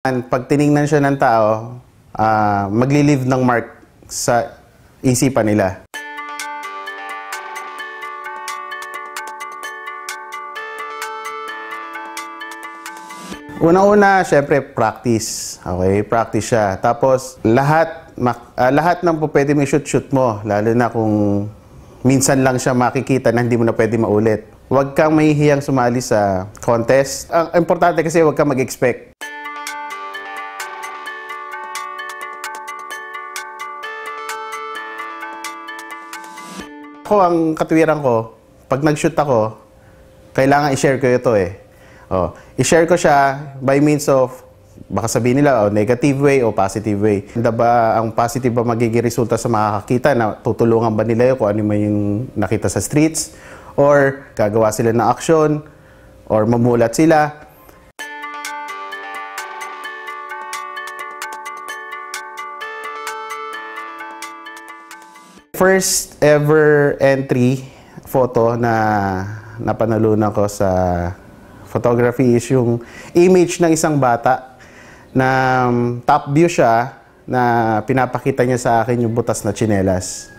Pag tiningnan siya ng tao, magli-leave ng mark sa isipan nila. Una-una, syempre, practice. Okay, practice siya. Tapos, lahat ng pwede may shoot mo, lalo na kung minsan lang siya makikita na hindi mo na pwede maulit. Huwag kang mahihiyang sumali sa contest. Ang importante kasi huwag kang mag-expect. Ako, ang katwiran ko, pag nag-shoot ako, kailangan i-share ko ito eh. I-share ko siya by means of, baka sabihin nila, negative way o positive way. Ang positive ba magiging resulta sa makakakita na tutulungan ba nila yun kung ano yung nakita sa streets? Or gagawa sila ng action? Or mamulat sila? First ever entry photo na napanalunan ko sa photography is yung image ng isang bata na top view siya na pinapakita niya sa akin yung butas na tsinelas.